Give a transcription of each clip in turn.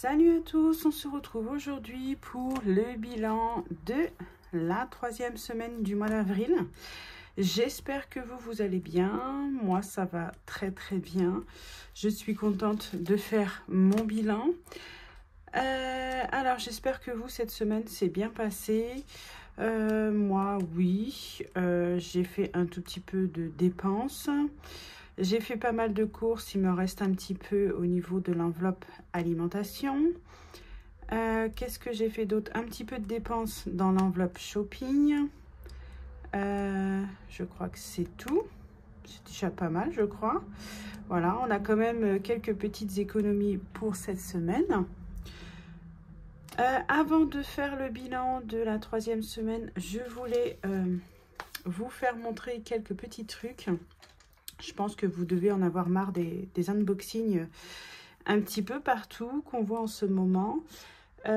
Salut à tous, on se retrouve aujourd'hui pour le bilan de la 3e semaine du mois d'avril. J'espère que vous allez bien, moi ça va très bien. Je suis contente de faire mon bilan. Alors j'espère que vous, cette semaine, s'est bien passée. Moi oui, j'ai fait un tout petit peu de dépenses. J'ai fait pas mal de courses, il me reste un petit peu au niveau de l'enveloppe alimentation. Qu'est-ce que j'ai fait d'autre? Un petit peu de dépenses dans l'enveloppe shopping. Je crois que c'est tout. C'est déjà pas mal, je crois. Voilà, on a quand même quelques petites économies pour cette semaine. Avant de faire le bilan de la 3e semaine, je voulais vous faire montrer quelques petits trucs. Je pense que vous devez en avoir marre des unboxings un petit peu partout qu'on voit en ce moment. J'ai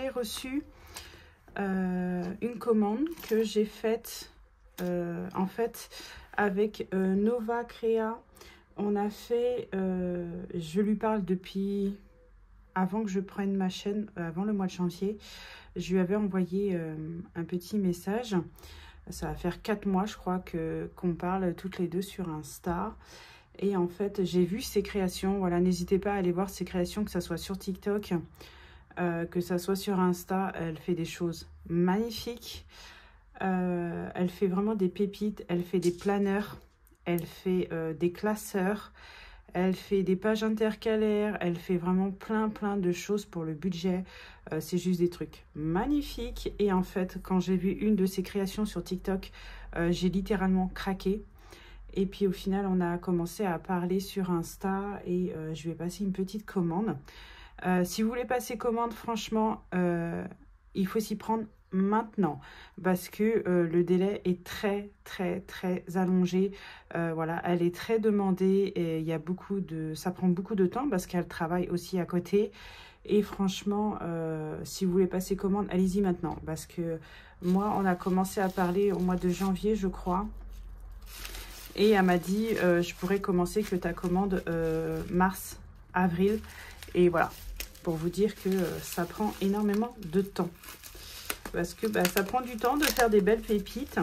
reçu une commande que j'ai faite en fait avec Nova Créa. On a fait, je lui parle depuis avant que je prenne ma chaîne, avant le mois de janvier. Je lui avais envoyé un petit message. Ça va faire 4 mois, je crois, qu'on parle toutes les deux sur Insta. Et en fait, j'ai vu ses créations. Voilà, n'hésitez pas à aller voir ses créations, que ce soit sur TikTok, que ce soit sur Insta. Elle fait des choses magnifiques. Elle fait vraiment des pépites. Elle fait des planeurs. Elle fait des classeurs. Elle fait des pages intercalaires. Elle fait vraiment plein de choses pour le budget. C'est juste des trucs magnifiques. Et en fait, quand j'ai vu une de ses créations sur TikTok, j'ai littéralement craqué. Et puis au final, on a commencé à parler sur Insta et je lui ai passé une petite commande. Si vous voulez passer commande, franchement, il faut s'y prendre maintenant parce que le délai est très allongé. Voilà, elle est très demandée et il y a ça prend beaucoup de temps parce qu'elle travaille aussi à côté. Et franchement, si vous voulez passer commande, allez-y maintenant. Parce que moi, on a commencé à parler au mois de janvier, je crois. Et elle m'a dit, je pourrais commencer que ta commande mars, avril. Et voilà, pour vous dire que ça prend énormément de temps. Parce que ça prend du temps de faire des belles pépites.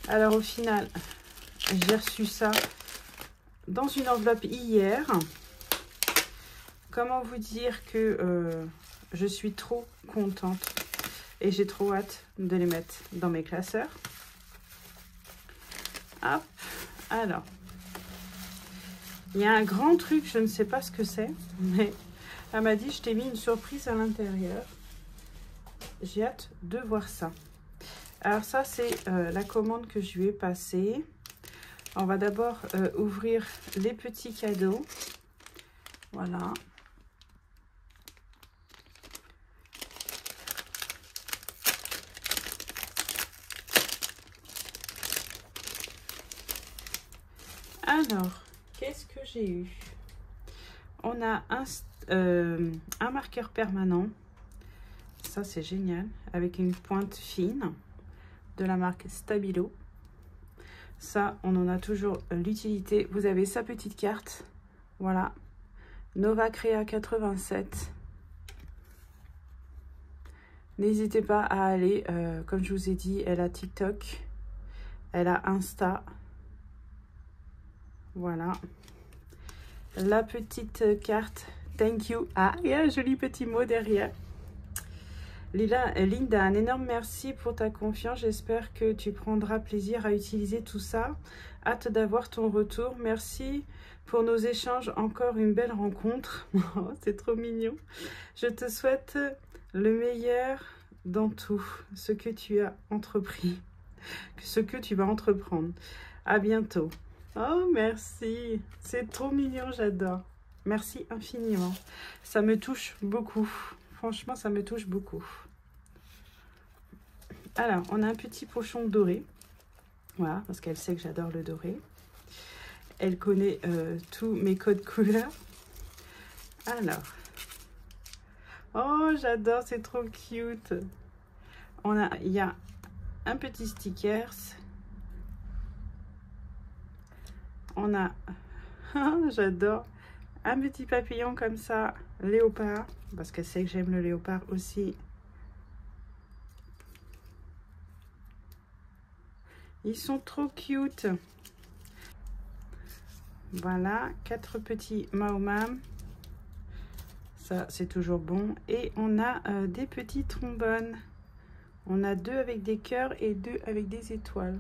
Alors au final, j'ai reçu ça dans une enveloppe hier. Comment vous dire que je suis trop contente et j'ai trop hâte de les mettre dans mes classeurs. Hop, alors, il y a un grand truc, je ne sais pas ce que c'est, mais elle m'a dit, je t'ai mis une surprise à l'intérieur. J'ai hâte de voir ça. Alors ça, c'est la commande que je lui ai passée. On va d'abord ouvrir les petits cadeaux. Voilà. Alors, qu'est-ce que j'ai eu? On a un marqueur permanent. Ça, c'est génial. Avec une pointe fine de la marque Stabilo. Ça, on en a toujours l'utilité. Vous avez sa petite carte. Voilà. Nova Créa 87. N'hésitez pas à aller. Comme je vous ai dit, elle a TikTok. Elle a Insta. Voilà. La petite carte. Thank you. Ah, il y a un joli petit mot derrière. Linda, un énorme merci pour ta confiance. J'espère que tu prendras plaisir à utiliser tout ça. Hâte d'avoir ton retour. Merci pour nos échanges. Encore une belle rencontre. Oh, c'est trop mignon. Je te souhaite le meilleur dans tout ce que tu as entrepris. Ce que tu vas entreprendre. À bientôt. Oh, merci. C'est trop mignon, j'adore. Merci infiniment. Ça me touche beaucoup. Franchement, ça me touche beaucoup. Alors, on a un petit pochon doré. Voilà, parce qu'elle sait que j'adore le doré. Elle connaît tous mes codes couleurs. Alors. Oh, j'adore, c'est trop cute. Il y a un petit stickers. On a, j'adore, un petit papillon comme ça, léopard, parce qu'elle sait que j'aime le léopard aussi. Ils sont trop cute. Voilà, 4 petits Maomam. Ça, c'est toujours bon. Et on a des petits trombones. On a 2 avec des cœurs et 2 avec des étoiles.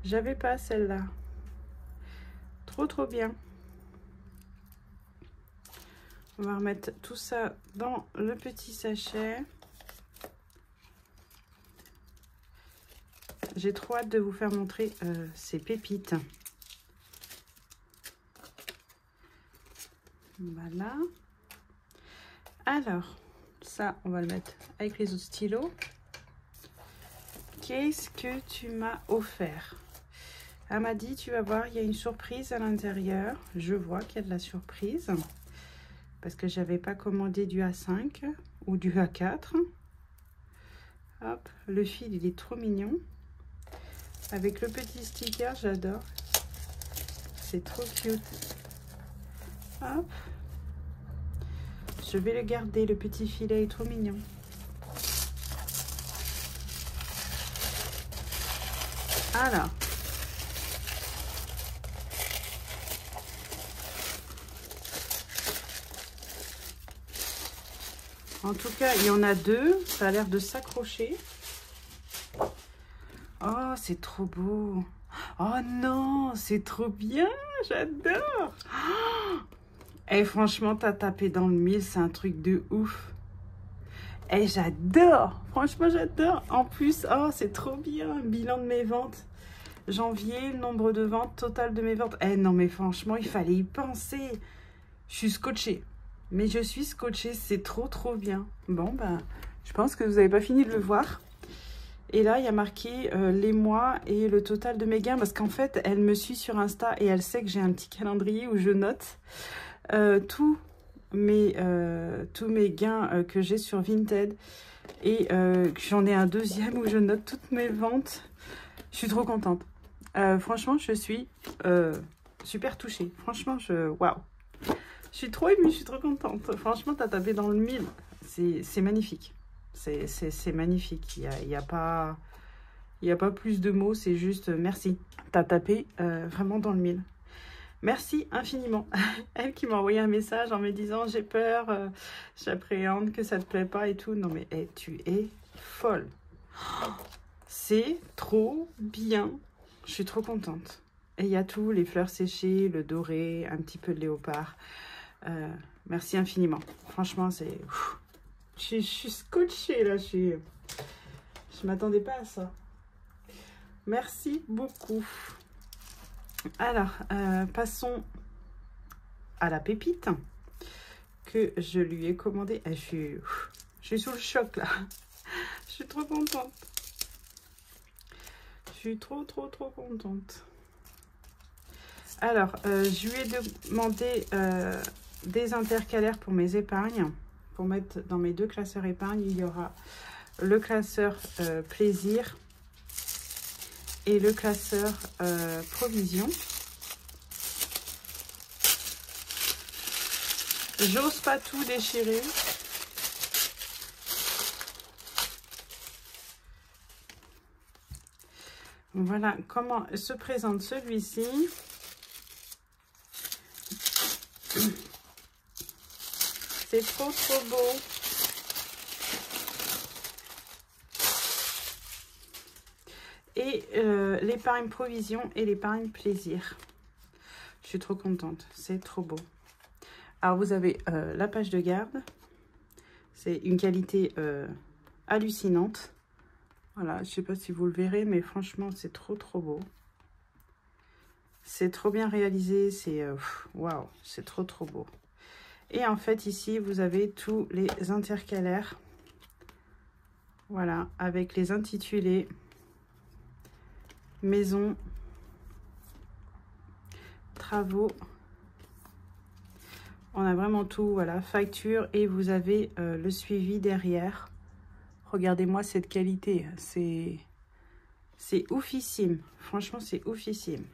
J'avais pas celle-là. Trop bien. On va remettre tout ça dans le petit sachet. J'ai trop hâte de vous faire montrer ces pépites. Voilà. Alors, ça, on va le mettre avec les autres stylos. Qu'est-ce que tu m'as offert? Elle m'a dit, tu vas voir, il y a une surprise à l'intérieur. Je vois qu'il y a de la surprise. Parce que j'avais pas commandé du A5 ou du A4. Hop, le fil, il est trop mignon. Avec le petit sticker, j'adore. C'est trop cute. Hop. Je vais le garder, le petit filet est trop mignon. Alors. En tout cas, il y en a 2. Ça a l'air de s'accrocher. Oh, c'est trop beau. Oh non, c'est trop bien. J'adore. Et franchement, t'as tapé dans le mille. C'est un truc de ouf. Et j'adore. Franchement, j'adore. En plus, oh, c'est trop bien. Bilan de mes ventes. Janvier, nombre de ventes total de mes ventes. Eh non, mais franchement, il fallait y penser. Je suis scotchée. Mais je suis scotchée. C'est trop bien. Bon, ben, je pense que vous n'avez pas fini de le voir. Et là, il y a marqué les mois et le total de mes gains. Parce qu'en fait, elle me suit sur Insta et elle sait que j'ai un petit calendrier où je note tous mes gains que j'ai sur Vinted. Et j'en ai un deuxième où je note toutes mes ventes. Je suis trop contente. Franchement, je suis super touchée. Franchement, waouh. Je suis trop émue, je suis trop contente. Franchement, t'as tapé dans le mille. C'est magnifique. C'est magnifique. Il y a pas plus de mots, c'est juste merci. T'as tapé vraiment dans le mille. Merci infiniment. Elle qui m'a envoyé un message en me disant j'ai peur, j'appréhende que ça te plaît pas et tout. Non mais hey, tu es folle. C'est trop bien. Je suis trop contente. Et il y a tout, les fleurs séchées, le doré, un petit peu de léopard. Merci infiniment. Franchement, c'est... Je suis scotchée là. Je m'attendais pas à ça. Merci beaucoup. Alors, passons à la pépite que je lui ai commandée. Je suis sous le choc là. Je suis trop contente. Je suis trop contente. Alors, je lui ai demandé des intercalaires pour mes épargnes. Pour mettre dans mes 2 classeurs épargne, il y aura le classeur plaisir et le classeur provision. J'ose pas tout déchirer. Voilà comment se présente celui-ci. C'est trop beau. Et l'épargne provision et l'épargne plaisir. Je suis trop contente. C'est trop beau. Alors, vous avez la page de garde. C'est une qualité hallucinante. Voilà, je ne sais pas si vous le verrez, mais franchement, c'est trop beau. C'est trop bien réalisé. C'est waouh, c'est trop beau. Et en fait, ici, vous avez tous les intercalaires. Voilà, avec les intitulés maison, travaux. On a vraiment tout, voilà, facture. Et vous avez le suivi derrière. Regardez-moi cette qualité. C'est oufissime. Franchement, c'est oufissime.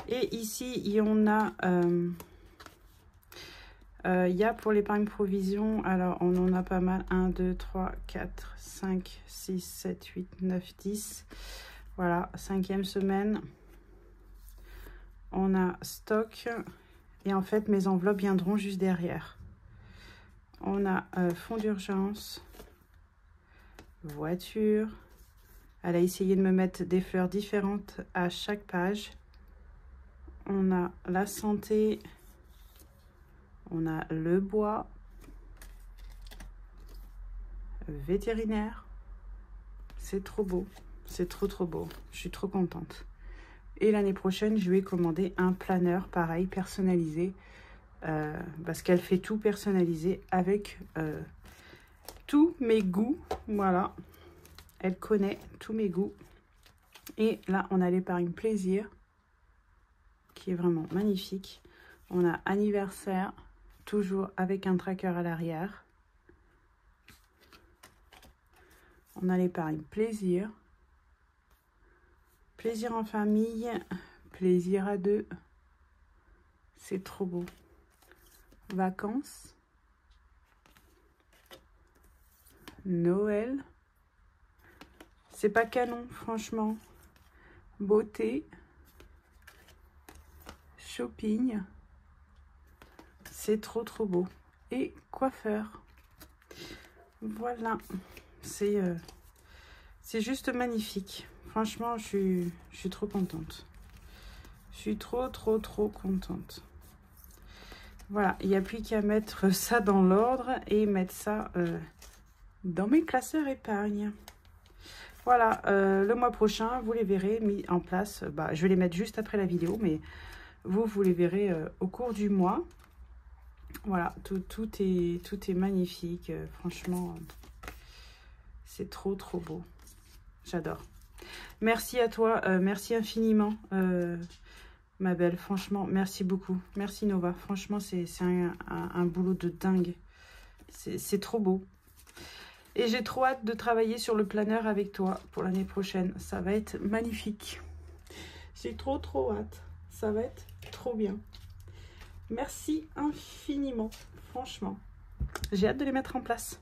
Et ici, il y en a... Il y a pour l'épargne provision, alors on en a pas mal. 1, 2, 3, 4, 5, 6, 7, 8, 9, 10. Voilà, 5e semaine. On a stock. Et en fait, mes enveloppes viendront juste derrière. On a fonds d'urgence. Voiture. Elle a essayé de me mettre des fleurs différentes à chaque page. On a la santé. On a le bois. Vétérinaire. C'est trop beau. C'est trop beau. Je suis trop contente. Et l'année prochaine, je lui ai commandé un planeur pareil, personnalisé. Parce qu'elle fait tout personnalisé avec tous mes goûts. Voilà. Elle connaît tous mes goûts. Et là, on a l'épargne plaisir, qui est vraiment magnifique. On a anniversaire, toujours avec un tracker à l'arrière. On a l'épargne plaisir. Plaisir en famille, plaisir à deux. C'est trop beau. Vacances. Noël. C'est pas canon, franchement. Beauté. Shopping. C'est trop beau. Et coiffeur. Voilà. C'est juste magnifique. Franchement, je suis trop contente. Je suis trop contente. Voilà, il n'y a plus qu'à mettre ça dans l'ordre et mettre ça dans mes classeurs épargne. Voilà, le mois prochain, vous les verrez mis en place. Bah, je vais les mettre juste après la vidéo, mais vous les verrez au cours du mois. Voilà, tout est magnifique. Franchement, c'est trop beau. J'adore. Merci à toi, merci infiniment, ma belle. Franchement, merci beaucoup. Merci Nova. Franchement, c'est un boulot de dingue. C'est trop beau. Et j'ai trop hâte de travailler sur le planeur avec toi pour l'année prochaine. Ça va être magnifique. J'ai trop hâte. Ça va être trop bien. Merci infiniment. Franchement, j'ai hâte de les mettre en place.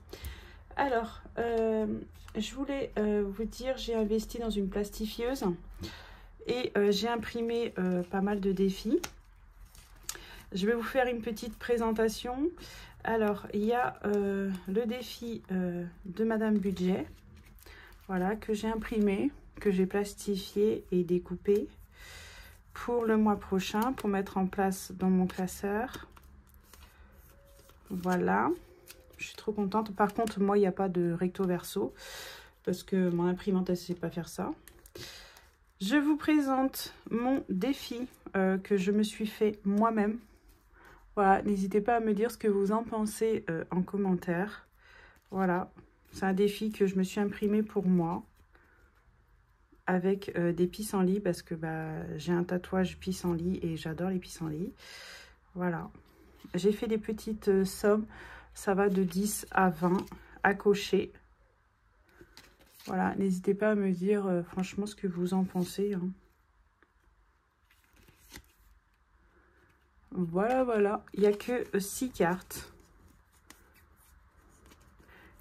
Alors, je voulais vous dire, j'ai investi dans une plastifieuse et j'ai imprimé pas mal de défis. Je vais vous faire une petite présentation. Alors, il y a le défi de Madame Budget, voilà, que j'ai imprimé, que j'ai plastifié et découpé pour le mois prochain, pour mettre en place dans mon classeur. Voilà. Je suis trop contente. Par contre, moi, il n'y a pas de recto verso parce que mon imprimante, elle ne sait pas faire ça. Je vous présente mon défi que je me suis fait moi-même. Voilà, n'hésitez pas à me dire ce que vous en pensez en commentaire. Voilà, c'est un défi que je me suis imprimé pour moi avec des pissenlits parce que j'ai un tatouage pissenlit et j'adore les pissenlits. Voilà, j'ai fait des petites sommes. Ça va de 10 à 20 à cocher. Voilà, n'hésitez pas à me dire franchement ce que vous en pensez. Hein. Voilà. Il n'y a que 6 cartes.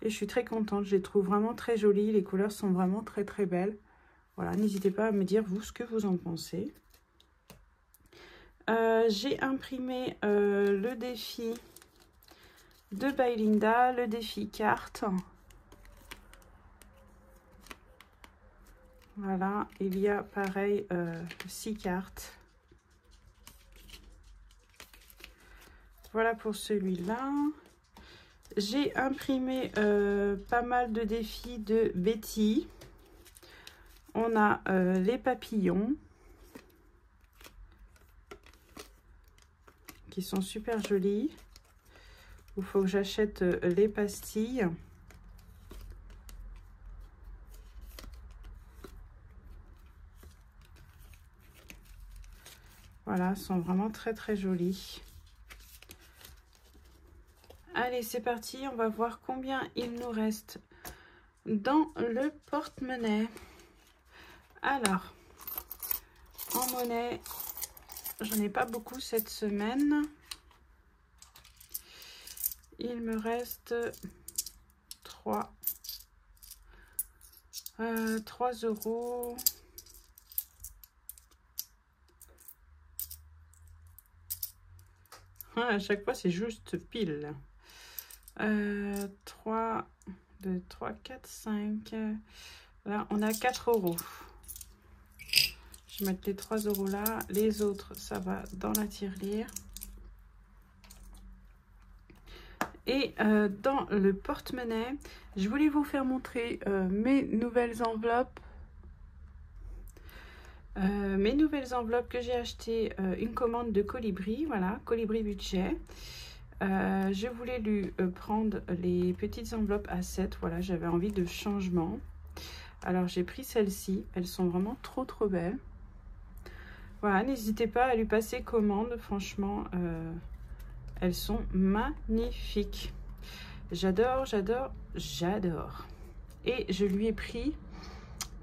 Et je suis très contente. Je les trouve vraiment très jolies. Les couleurs sont vraiment très belles. Voilà, n'hésitez pas à me dire vous ce que vous en pensez. J'ai imprimé le défi de By Linda, le défi carte. Voilà, il y a pareil 6 cartes. Voilà pour celui-là. J'ai imprimé pas mal de défis de Betty. On a les papillons qui sont super jolis. Il faut que j'achète les pastilles. Voilà, sont vraiment très jolis. Allez, c'est parti. On va voir combien il nous reste dans le porte-monnaie. Alors, en monnaie, j'en ai pas beaucoup cette semaine. Il me reste 3 €. Ah, à chaque fois, c'est juste pile. 3, 2, 3, 4, 5. Là, on a 4 €. Je vais mettre les 3 € là. Les autres, ça va dans la tirelire. Et dans le porte-monnaie, je voulais vous faire montrer mes nouvelles enveloppes. Que j'ai acheté une commande de Colibri, voilà, Colibri Budget. Je voulais lui prendre les petites enveloppes à 7, voilà, j'avais envie de changement. Alors j'ai pris celles-ci, elles sont vraiment trop belles. Voilà, n'hésitez pas à lui passer commande, franchement, elles sont magnifiques. J'adore. Et je lui ai pris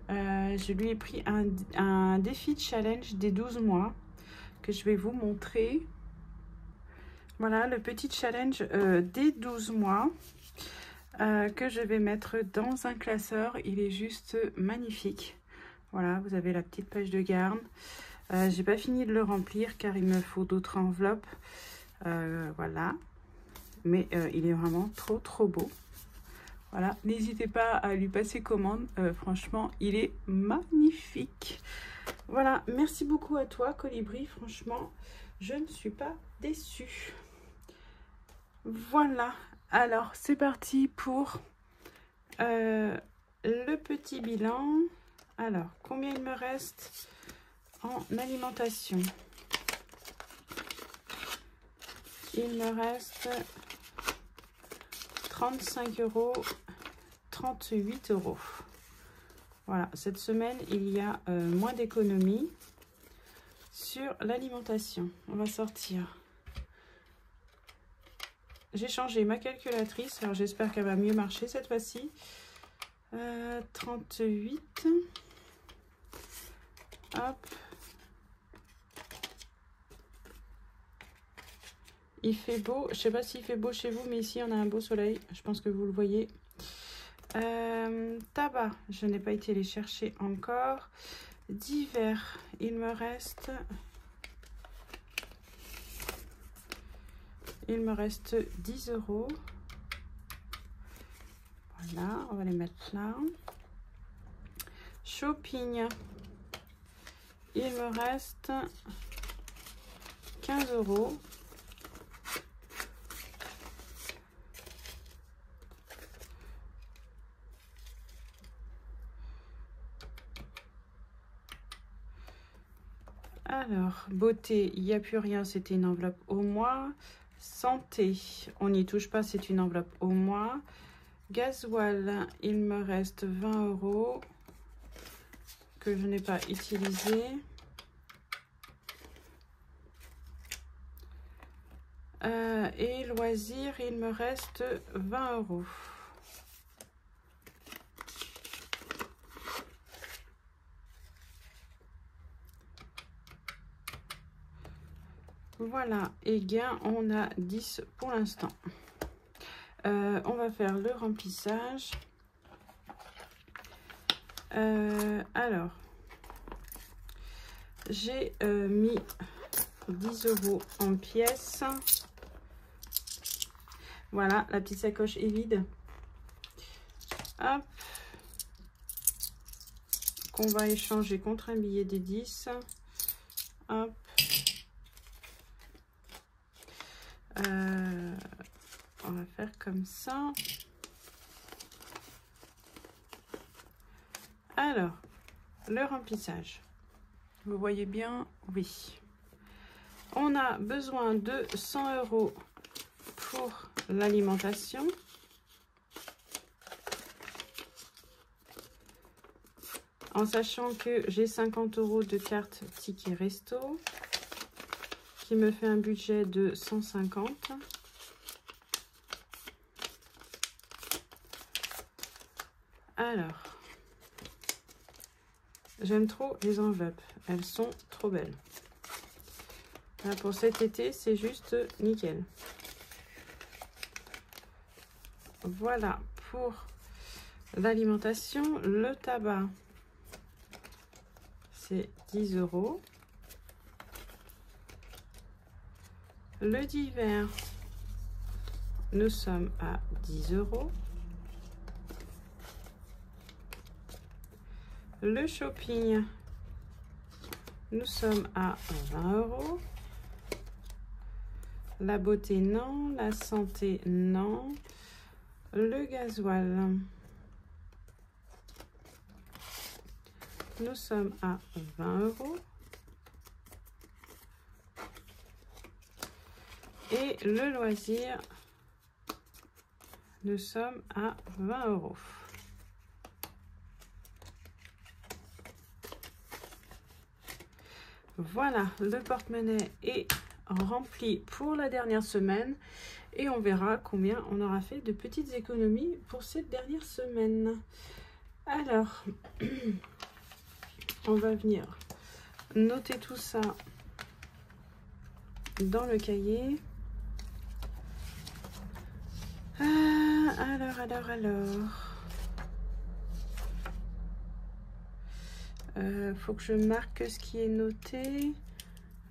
un défi challenge des 12 mois que je vais vous montrer. Voilà, le petit challenge des 12 mois que je vais mettre dans un classeur. Il est juste magnifique. Voilà, vous avez la petite page de garde. J'ai pas fini de le remplir car il me faut d'autres enveloppes. Voilà, mais il est vraiment trop beau. Voilà, n'hésitez pas à lui passer commande. Franchement, il est magnifique. Voilà, merci beaucoup à toi, Colibri. Franchement, je ne suis pas déçue. Voilà, alors c'est parti pour le petit bilan. Alors, combien il me reste en alimentation? Il me reste 35 €, 38 €. Voilà, cette semaine, il y a moins d'économies sur l'alimentation. On va sortir. J'ai changé ma calculatrice, alors j'espère qu'elle va mieux marcher cette fois-ci. 38. Hop. Il fait beau. Je sais pas s'il fait beau chez vous, mais ici on a un beau soleil. Je pense que vous le voyez. Tabac, je n'ai pas été les chercher encore. Divers, il me reste 10 €. Voilà, on va les mettre là. Shopping, il me reste 15 €. Alors, beauté, il n'y a plus rien, c'était une enveloppe au mois. Santé, on n'y touche pas, c'est une enveloppe au mois. Gasoil, il me reste 20 € que je n'ai pas utilisé. Et loisirs, il me reste 20 €. Voilà, et gain, on a 10 pour l'instant. On va faire le remplissage. Alors, j'ai mis 10 € en pièces. Voilà, la petite sacoche est vide. Hop. Qu'on va échanger contre un billet des 10. Hop. On va faire comme ça. Alors, le remplissage. Vous voyez bien? Oui. On a besoin de 100 € pour l'alimentation. En sachant que j'ai 50 € de carte ticket resto, qui me fait un budget de 150. Alors, j'aime trop les enveloppes, elles sont trop belles. Là, pour cet été, c'est juste nickel. Voilà pour l'alimentation. Le tabac, c'est 10 €. Le divers, nous sommes à 10 €. Le shopping, nous sommes à 20 €. La beauté, non. La santé, non. Le gasoil, nous sommes à 20 €. Et le loisir, nous sommes à 20 €. Voilà, le porte-monnaie est rempli pour la dernière semaine et on verra combien on aura fait de petites économies pour cette dernière semaine. Alors, on va venir noter tout ça dans le cahier. Faut que je marque ce qui est noté.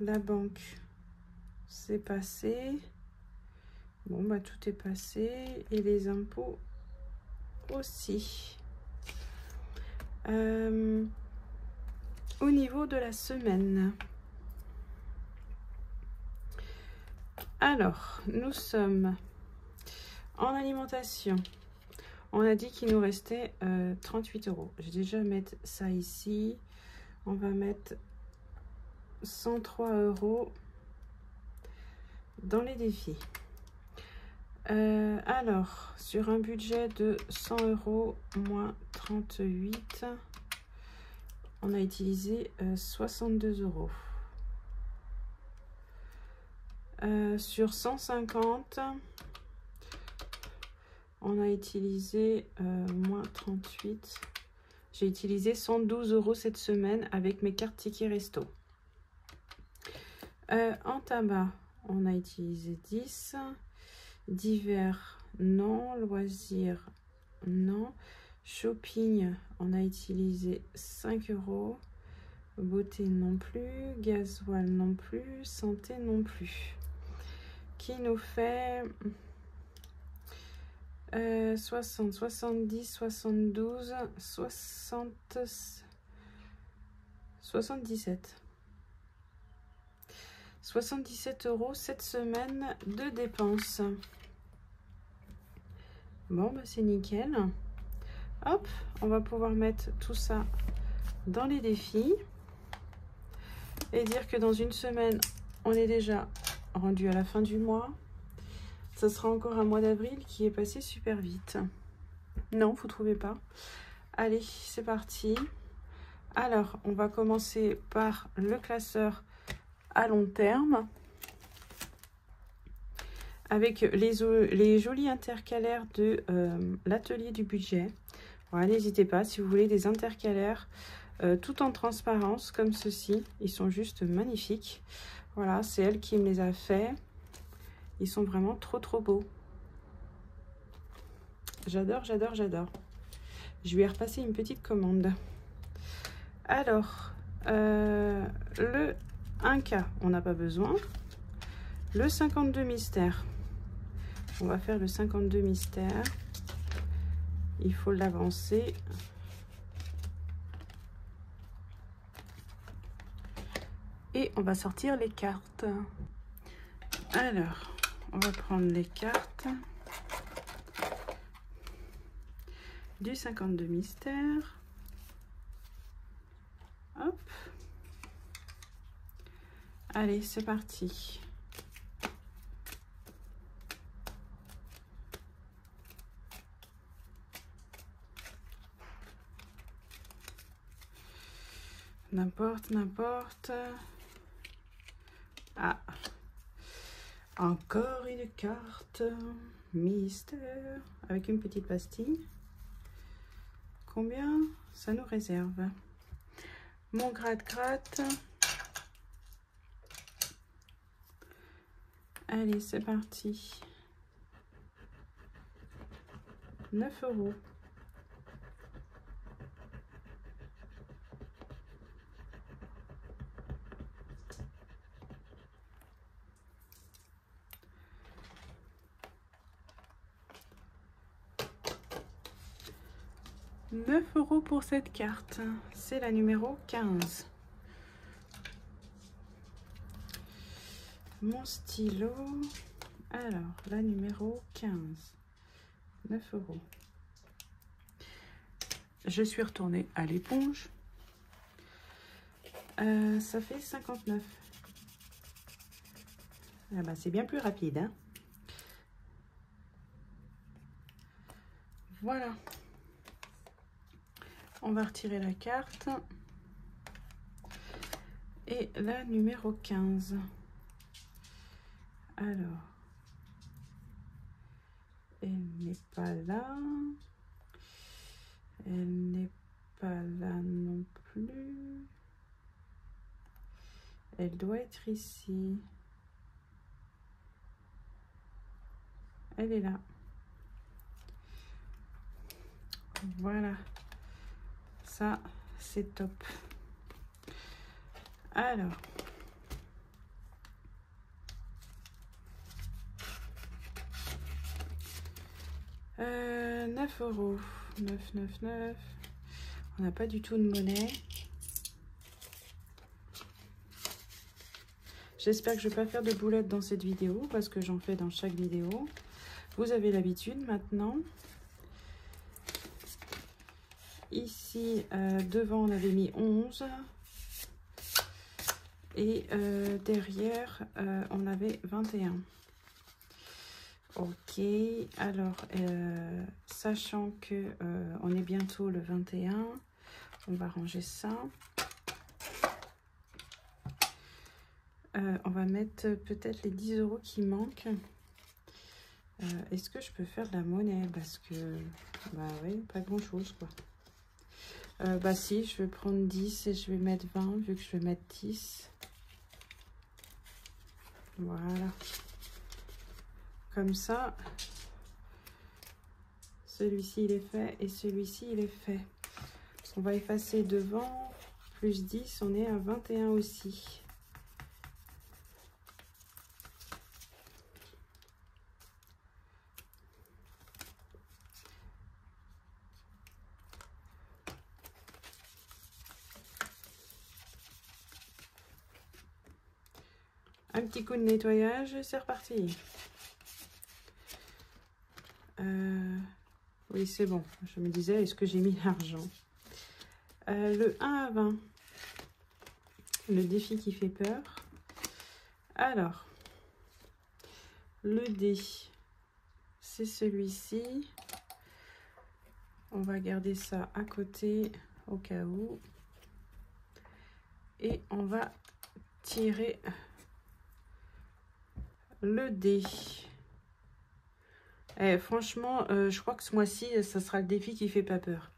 La banque, c'est passé. Bon, bah tout est passé. Et les impôts aussi. Au niveau de la semaine. Alors, nous sommes en alimentation. On a dit qu'il nous restait 38 €. Je vais déjà mettre ça ici. On va mettre 103 € dans les défis. Alors, sur un budget de 100 € moins 38, on a utilisé 62 €. Sur 150, on a utilisé moins 38. J'ai utilisé 112 € cette semaine avec mes cartes tickets resto. En tabac, on a utilisé 10. Divers, non. Loisirs, non. Shopping, on a utilisé 5 €. Beauté, non plus. Gasoil, non plus. Santé, non plus. Qui nous fait 60, 70, 72, 60, 77. 77 € cette semaine de dépenses. Bon, bah c'est nickel. Hop, on va pouvoir mettre tout ça dans les défis. Et dire que dans une semaine, on est déjà rendu à la fin du mois. Ça sera encore un mois d'avril qui est passé super vite. Non, vous trouvez pas? Allez, c'est parti. Alors, on va commencer par le classeur à long terme. Avec les jolis intercalaires de l'atelier du budget. Voilà, n'hésitez pas si vous voulez des intercalaires tout en transparence comme ceci. Ils sont juste magnifiques. Voilà, c'est elle qui me les a fait. Ils sont vraiment trop beaux. J'adore, j'adore, j'adore. Je lui ai repassé une petite commande. Alors, le 1K, on n'a pas besoin. Le 52 mystère. On va faire le 52 mystère. Il faut l'avancer. Et on va sortir les cartes. Alors, on va prendre les cartes du 52 mystère. Hop. Allez, c'est parti. N'importe. Ah, encore une carte mystère avec une petite pastille. Combien ça nous réserve? Mon gratte-gratte. Allez, c'est parti. 9 €. €9 pour cette carte. C'est la numéro 15. Mon stylo. Alors, la numéro 15. 9 €. Je suis retournée à l'éponge. Ça fait 59. Ah bah, c'est bien plus rapide, hein. Voilà. On va retirer la carte. Et la numéro 15. Alors, elle n'est pas là. Elle n'est pas là non plus. Elle doit être ici. Elle est là. Voilà. Ça, c'est top. Alors. Euh, 9 €. 9, 9, 9. On n'a pas du tout de monnaie. J'espère que je ne vais pas faire de boulettes dans cette vidéo parce que j'en fais dans chaque vidéo. Vous avez l'habitude maintenant. Ici, devant, on avait mis 11. Et derrière, on avait 21. Ok, alors, sachant que on est bientôt le 21, on va ranger ça. On va mettre peut-être les 10 € qui manquent. Est-ce que je peux faire de la monnaie? Parce que, bah oui, pas grand-chose, quoi. Bah si, je vais prendre 10 et je vais mettre 20, vu que je vais mettre 10. Voilà. Comme ça, celui-ci, il est fait et celui-ci, il est fait. On va effacer devant, plus 10, on est à 21 aussi. Un petit coup de nettoyage et c'est reparti. Oui, c'est bon. Je me disais, est-ce que j'ai mis l'argent? Le 1 à 20. Le défi qui fait peur. Alors, le dé, c'est celui-ci. On va garder ça à côté au cas où. Et on va tirer le dé. Et franchement, je crois que ce mois-ci, ça sera le défi qui fait pas peur.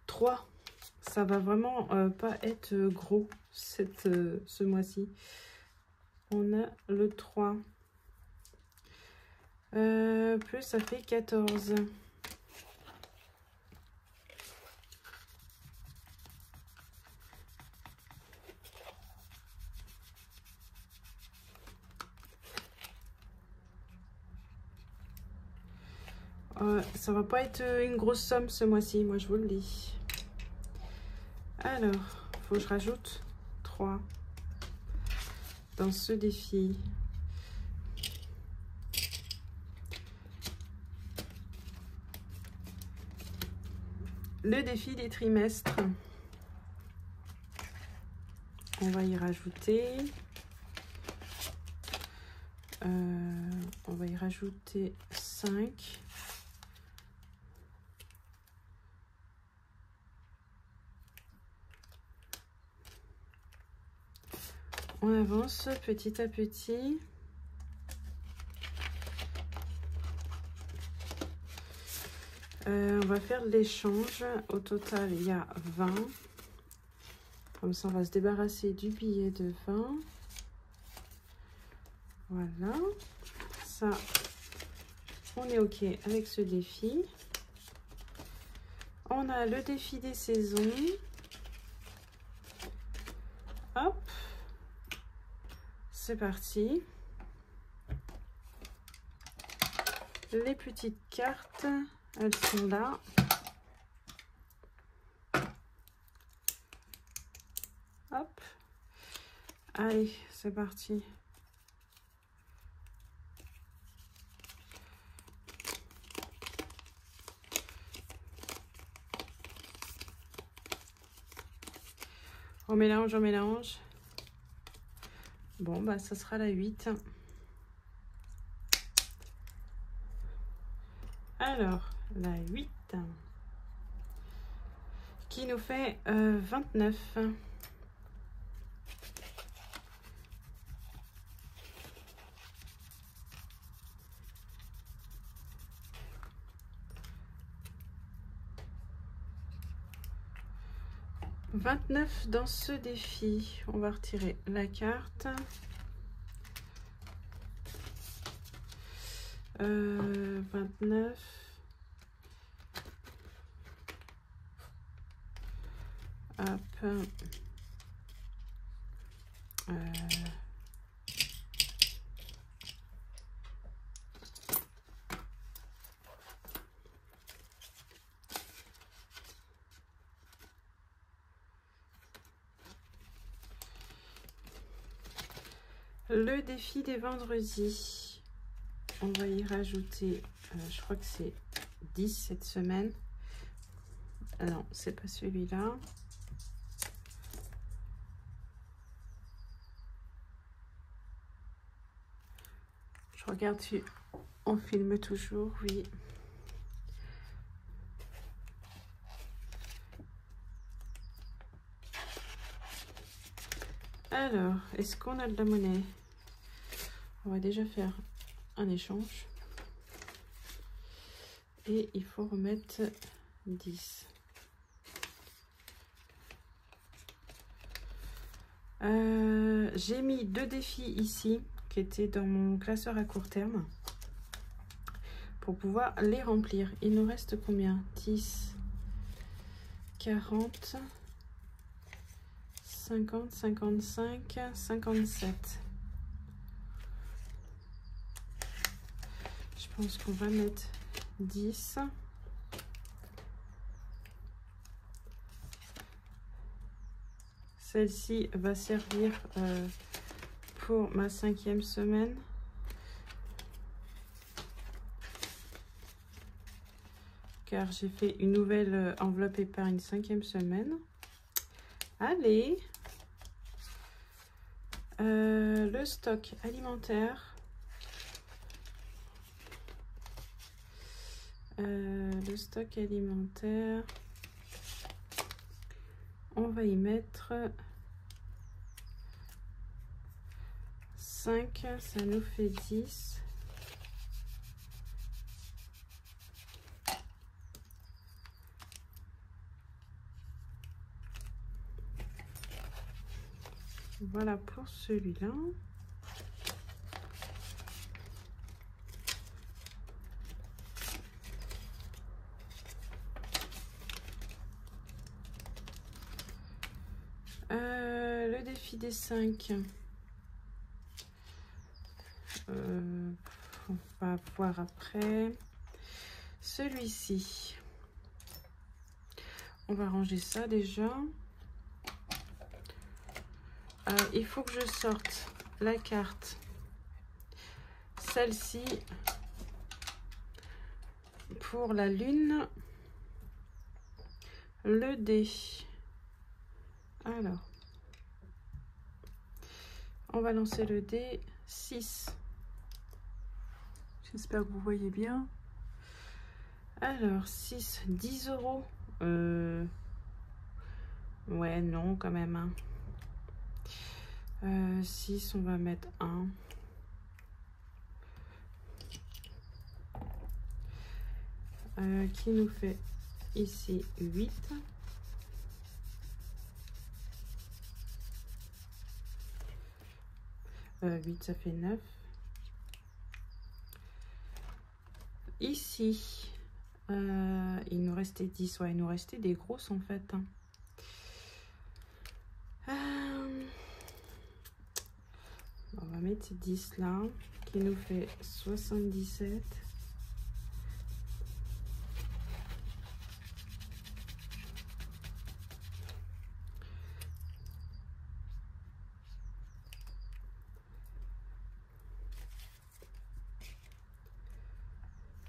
3, ça va vraiment pas être gros ce mois-ci. On a le 3. Plus ça fait 14. Ça va pas être une grosse somme ce mois-ci, moi je vous le dis. Alors, faut que je rajoute 3 dans ce défi. Le défi des trimestres. On va y rajouter. On va y rajouter 5. On avance petit à petit. On va faire l'échange. Au total, il y a 20. Comme ça, on va se débarrasser du billet de 20. Voilà. Ça, on est OK avec ce défi. on a le défi des saisons. Hop, c'est parti. Les petites cartes, elles sont là. Hop, allez, c'est parti. On mélange, on mélange. Bon, bah, ça sera la 8. Alors, la 8 qui nous fait 29. Dans ce défi, on va retirer la carte. 29. Hop. Le défi des vendredis, on va y rajouter, je crois que c'est 10 cette semaine. Non, c'est pas celui-là. Je regarde si on filme toujours, oui. Alors, est-ce qu'on a de la monnaie? On va déjà faire un échange. Et il faut remettre 10. J'ai mis 2 défis ici qui étaient dans mon classeur à court terme pour pouvoir les remplir. Il nous reste combien? 10, 40, 50, 55, 57. Je pense qu'on va mettre 10. Celle-ci va servir pour ma 5e semaine. Car j'ai fait une nouvelle enveloppe épargne 5e semaine. Allez, le stock alimentaire. Le stock alimentaire, on va y mettre 5, ça nous fait 10. Voilà pour celui-là. Le défi des 5. On va voir après. Celui-ci. On va ranger ça déjà. Il faut que je sorte la carte. Celle-ci pour la lune. Le dé. Alors, on va lancer le dé 6. J'espère que vous voyez bien. Alors, 6, 10 euros. Ouais, non, quand même. 6, on va mettre 1. Qui nous fait ici 8. 8, ça fait 9. Ici, Il nous restait 10. Ouais, il nous restait des grosses en fait. On va mettre 10 là, qui nous fait 77.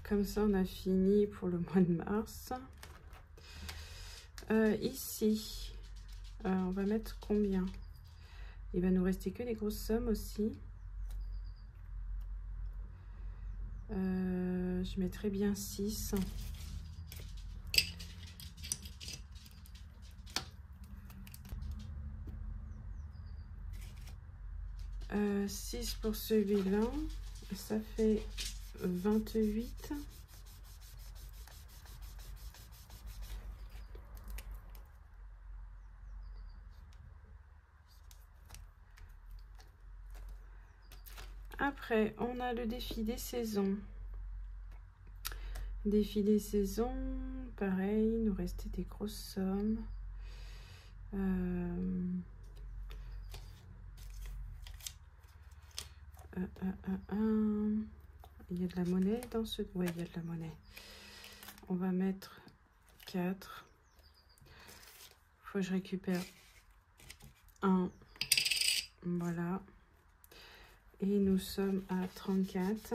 Comme ça, on a fini pour le mois de mars. Ici, on va mettre combien? Il va nous rester que des grosses sommes aussi. Je mettrai bien 6. Euh, 6 pour celui-là. Ça fait 28. Après, on a le défi des saisons. Défi des saisons, pareil, il nous restait des grosses sommes. Il y a de la monnaie dans ce... Ouais, il y a de la monnaie. On va mettre 4. Faut que je récupère 1. Voilà. Et nous sommes à 34.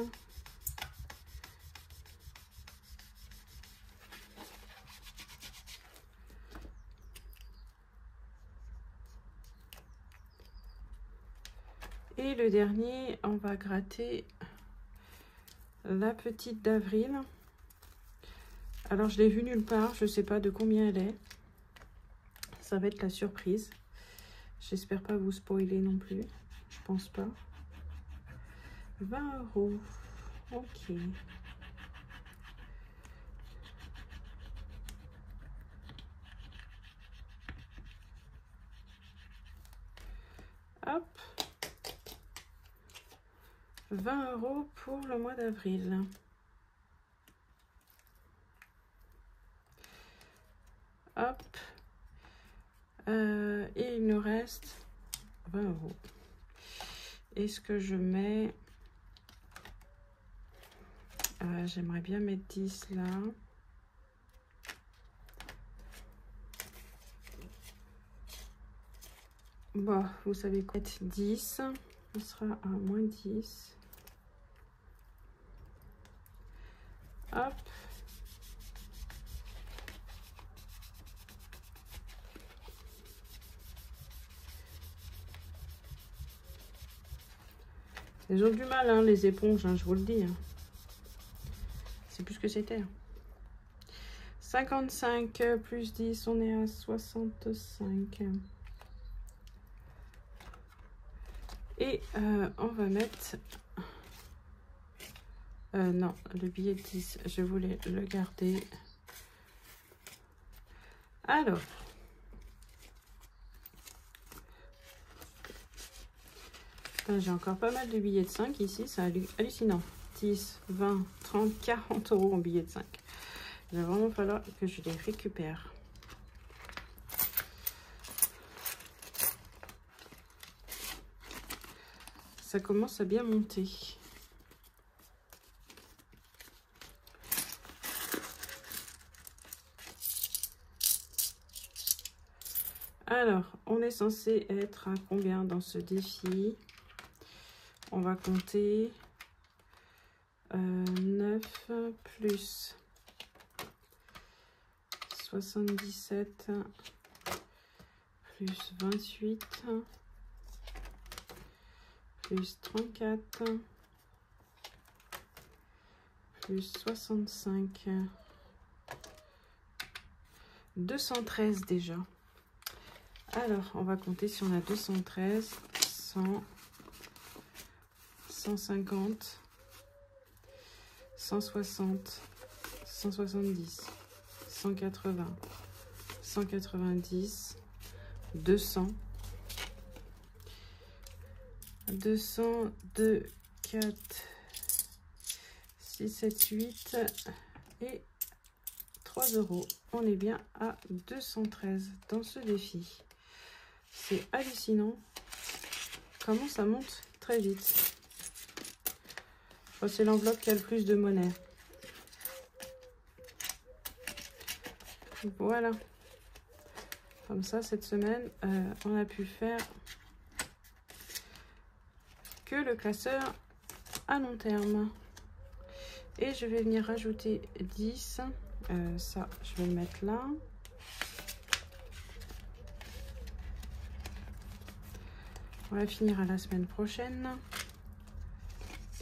Et le dernier, on va gratter la petite d'avril. Alors, je l'ai vue nulle part. Je ne sais pas de combien elle est. Ça va être la surprise. J'espère pas vous spoiler non plus. Je pense pas. 20 €. Ok. Hop. 20 € pour le mois d'avril. Hop. Et il nous reste 20 €. Est-ce que je mets... j'aimerais bien mettre 10 là. Bon, vous savez quoi, 10. Ce sera à moins 10. Hop. Ils ont du mal, hein, les éponges, hein, je vous le dis. Hein. C'est plus ce que c'était. 55 plus 10, on est à 65. Et on va mettre... non, le billet de 10, je voulais le garder. Alors... j'ai encore pas mal de billets de 5 ici, c'est hallucinant. 10, 20, 30, 40 € en billets de 5. Il va vraiment falloir que je les récupère. Ça commence à bien monter. Alors, on est censé être à combien dans ce défi? On va compter 9 plus 77 plus 28 plus 34 plus 65, 213 déjà. Alors, on va compter si on a 213, 100, 150, 160, 170, 180, 190, 200, 200, 2, 4, 6, 7, 8 et 3 €. On est bien à 213 dans ce défi. C'est hallucinant comment ça monte très vite. Je crois que c'est l'enveloppe qui a le plus de monnaie. Voilà. Comme ça, cette semaine, on a pu faire que le classeur à long terme. Et je vais venir rajouter 10. Ça, je vais le mettre là. On va finir à la semaine prochaine.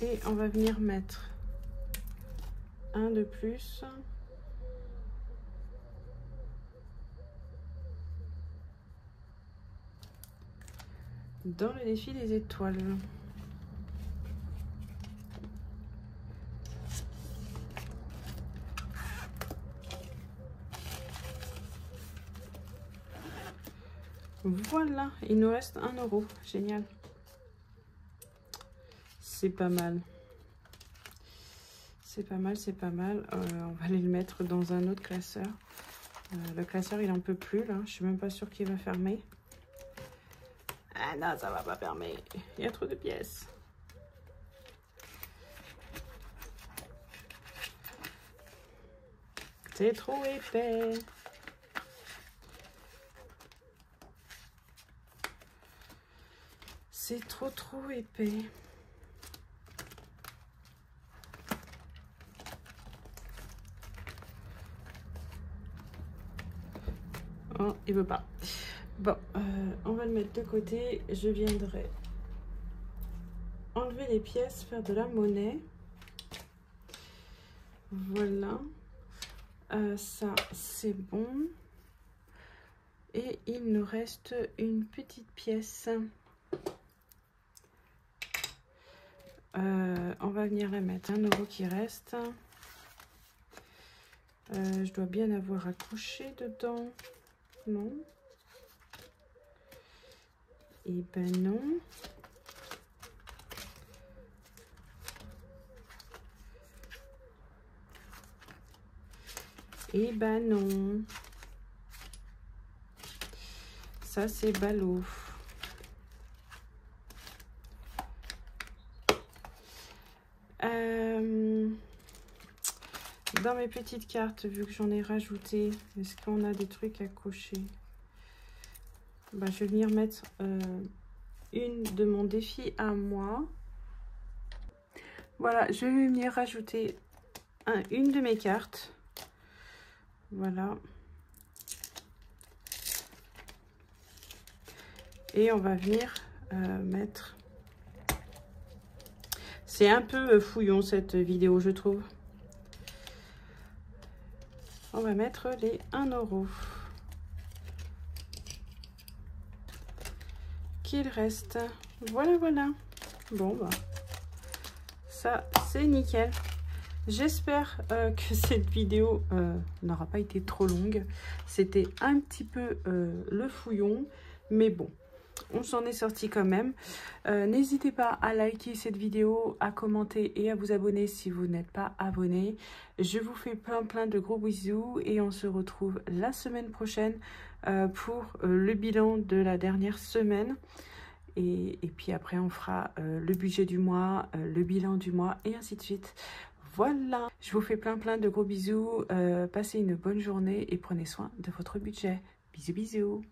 Et on va venir mettre un de plus. Dans le défi des étoiles. Voilà, il nous reste 1 €. Génial. C'est pas mal. C'est pas mal, c'est pas mal. On va aller le mettre dans un autre classeur. Le classeur, il en peut plus, là. Je suis même pas sûre qu'il va fermer. Ah non, ça va pas fermer. Il y a trop de pièces. C'est trop épais. C'est trop épais. Oh, il veut pas. Bon, on va le mettre de côté. Je viendrai enlever les pièces, faire de la monnaie. Voilà. Ça, c'est bon. Et il nous reste une petite pièce. On va venir la mettre. 1 € qui reste. Je dois bien avoir à coucher dedans. Non. Et ben non. Et ben non. Ça, c'est ballot. Dans mes petites cartes, vu que j'en ai rajouté, est-ce qu'on a des trucs à cocher? Bah, je vais venir mettre une de mon défi à moi. Voilà, je vais venir rajouter une de mes cartes. Voilà. Et on va venir mettre... C'est un peu fouillon cette vidéo, je trouve. On va mettre les 1 € qu'il reste. Voilà, voilà. Bon, bah, ça, c'est nickel. J'espère que cette vidéo n'aura pas été trop longue. C'était un petit peu le fouillon, mais bon. On s'en est sorti quand même. N'hésitez pas à liker cette vidéo, à commenter et à vous abonner si vous n'êtes pas abonné. Je vous fais plein de gros bisous et on se retrouve la semaine prochaine pour le bilan de la dernière semaine. Et puis après, on fera le budget du mois, le bilan du mois et ainsi de suite. Voilà, je vous fais plein de gros bisous. Passez une bonne journée et prenez soin de votre budget. Bisous, bisous.